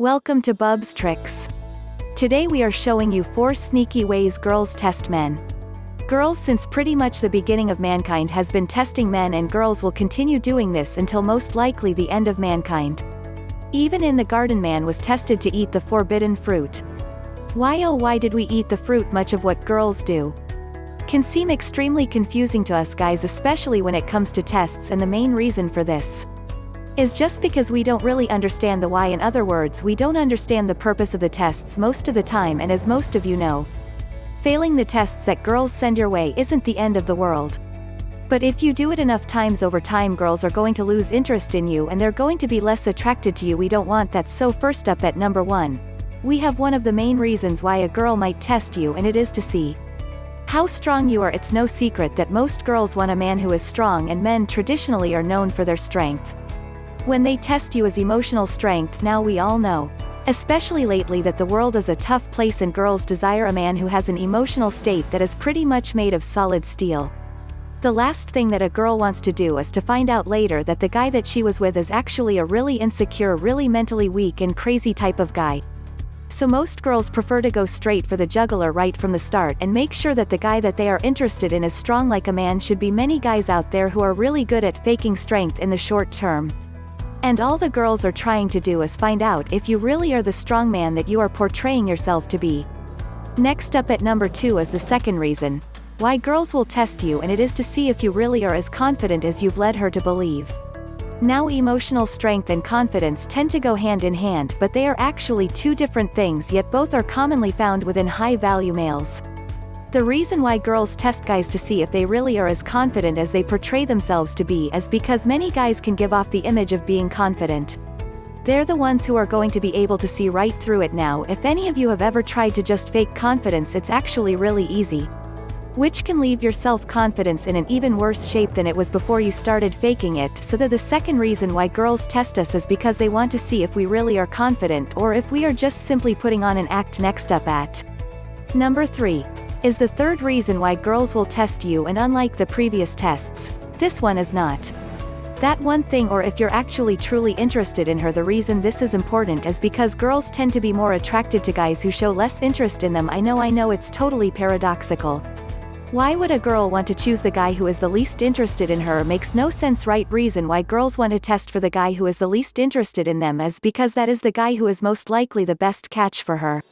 Welcome to Bub's Tricks. Today we are showing you 4 sneaky ways girls test men. Girls, since pretty much the beginning of mankind, has been testing men, and girls will continue doing this until most likely the end of mankind. Even in the garden, man was tested to eat the forbidden fruit. Why, oh why did we eat the fruit? Much of what girls do can seem extremely confusing to us guys, especially when it comes to tests, and the main reason for this is just because we don't really understand the why. In other words, we don't understand the purpose of the tests most of the time, and as most of you know, failing the tests that girls send your way isn't the end of the world. But if you do it enough times, over time girls are going to lose interest in you and they're going to be less attracted to you. We don't want that. So first up at number 1, we have one of the main reasons why a girl might test you, and it is to see how strong you are. It's no secret that most girls want a man who is strong, and men traditionally are known for their strength. When they test you as emotional strength, now we all know, especially lately, that the world is a tough place, and girls desire a man who has an emotional state that is pretty much made of solid steel. The last thing that a girl wants to do is to find out later that the guy that she was with is actually a really insecure, really mentally weak and crazy type of guy. So most girls prefer to go straight for the jugular right from the start and make sure that the guy that they are interested in is strong like a man should be. Many guys out there who are really good at faking strength in the short term, and all the girls are trying to do is find out if you really are the strong man that you are portraying yourself to be. Next up at number 2 is the second reason why girls will test you, and it is to see if you really are as confident as you've led her to believe. Now, emotional strength and confidence tend to go hand in hand, but they are actually two different things, yet both are commonly found within high-value males. The reason why girls test guys to see if they really are as confident as they portray themselves to be is because many guys can give off the image of being confident. They're the ones who are going to be able to see right through it. Now, if any of you have ever tried to just fake confidence, it's actually really easy, which can leave your self-confidence in an even worse shape than it was before you started faking it. So the second reason why girls test us is because they want to see if we really are confident, or if we are just simply putting on an act. Next up at number 3 is the third reason why girls will test you, and unlike the previous tests, this one is not that one thing, or if you're actually truly interested in her. The reason this is important is because girls tend to be more attracted to guys who show less interest in them. I know it's totally paradoxical. Why would a girl want to choose the guy who is the least interested in her? Makes no sense, right? Reason why girls want to test for the guy who is the least interested in them is because that is the guy who is most likely the best catch for her.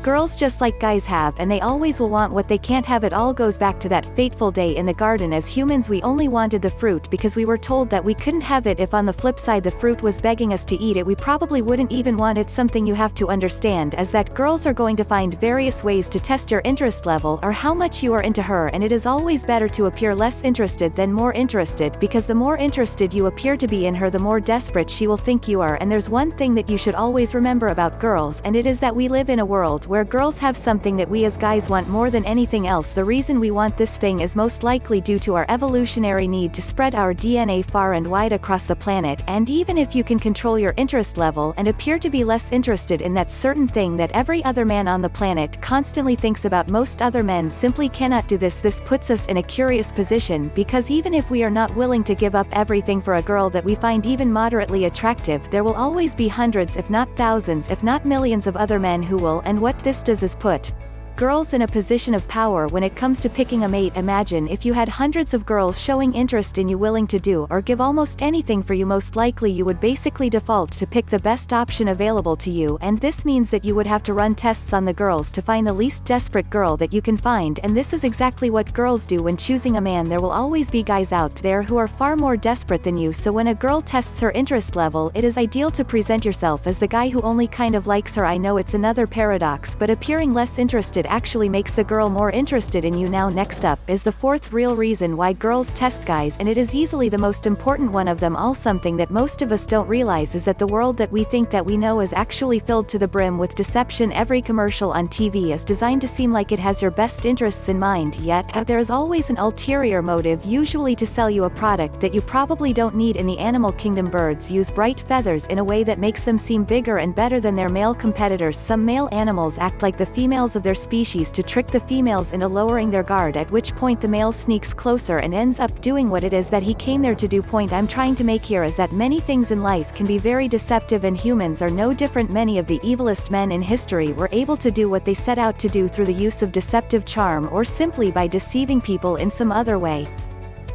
Girls, just like guys have, and they always will want what they can't have. It all goes back to that fateful day in the garden. As humans, we only wanted the fruit because we were told that we couldn't have it if on the flip side the fruit was begging us to eat it. We probably wouldn't even want it. Something you have to understand is that girls are going to find various ways to test your interest level, or how much you are into her, and it is always better to appear less interested than more interested, because the more interested you appear to be in her, the more desperate she will think you are. And there's one thing that you should always remember about girls, and it is that we live in a world where girls have something that we as guys want more than anything else. The reason we want this thing is most likely due to our evolutionary need to spread our DNA far and wide across the planet. And even if you can control your interest level and appear to be less interested in that certain thing that every other man on the planet constantly thinks about, most other men simply cannot do this. This puts us in a curious position, because even if we are not willing to give up everything for a girl that we find even moderately attractive, there will always be hundreds, if not thousands, if not millions of other men who will. And what this does is put girls in a position of power when it comes to picking a mate. Imagine if you had hundreds of girls showing interest in you, willing to do or give almost anything for you. Most likely you would basically default to pick the best option available to you, and this means that you would have to run tests on the girls to find the least desperate girl that you can find. And this is exactly what girls do when choosing a man. There will always be guys out there who are far more desperate than you, so when a girl tests her interest level, it is ideal to present yourself as the guy who only kind of likes her. I know it's another paradox, but appearing less interested actually makes the girl more interested in you. Now, next up is the fourth real reason why girls test guys, and it is easily the most important one of them all. Something that most of us don't realize is that the world that we think that we know is actually filled to the brim with deception. Every commercial on TV is designed to seem like it has your best interests in mind, yet there is always an ulterior motive, usually to sell you a product that you probably don't need. In the animal kingdom, birds use bright feathers in a way that makes them seem bigger and better than their male competitors. Some male animals act like the females of their species species to trick the females into lowering their guard, at which point the male sneaks closer and ends up doing what it is that he came there to do. Point I'm trying to make here is that many things in life can be very deceptive, and humans are no different. Many of the evilest men in history were able to do what they set out to do through the use of deceptive charm, or simply by deceiving people in some other way.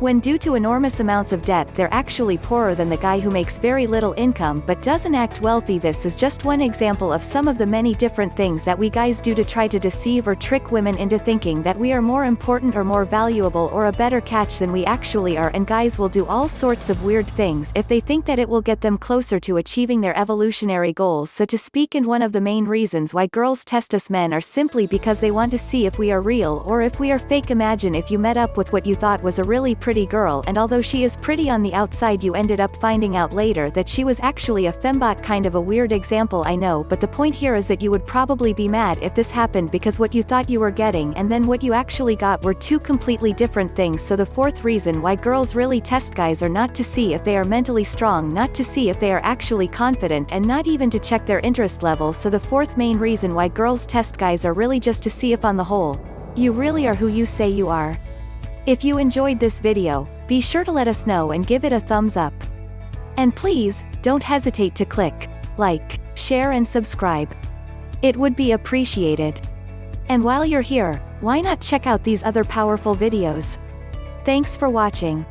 When due to enormous amounts of debt they're actually poorer than the guy who makes very little income but doesn't act wealthy. This is just one example of some of the many different things that we guys do to try to deceive or trick women into thinking that we are more important or more valuable or a better catch than we actually are, and guys will do all sorts of weird things if they think that it will get them closer to achieving their evolutionary goals, so to speak. And one of the main reasons why girls test us men are simply because they want to see if we are real or if we are fake. Imagine if you met up with what you thought was a really pretty girl, and although she is pretty on the outside, you ended up finding out later that she was actually a fembot. Kind of a weird example, I know, but the point here is that you would probably be mad if this happened, because what you thought you were getting and then what you actually got were two completely different things. So the fourth reason why girls really test guys are not to see if they are mentally strong, not to see if they are actually confident, and not even to check their interest level. So the fourth main reason why girls test guys are really just to see if on the whole, you really are who you say you are. If you enjoyed this video, be sure to let us know and give it a thumbs up. And please, don't hesitate to click like, share and subscribe. It would be appreciated. And while you're here, why not check out these other powerful videos? Thanks for watching.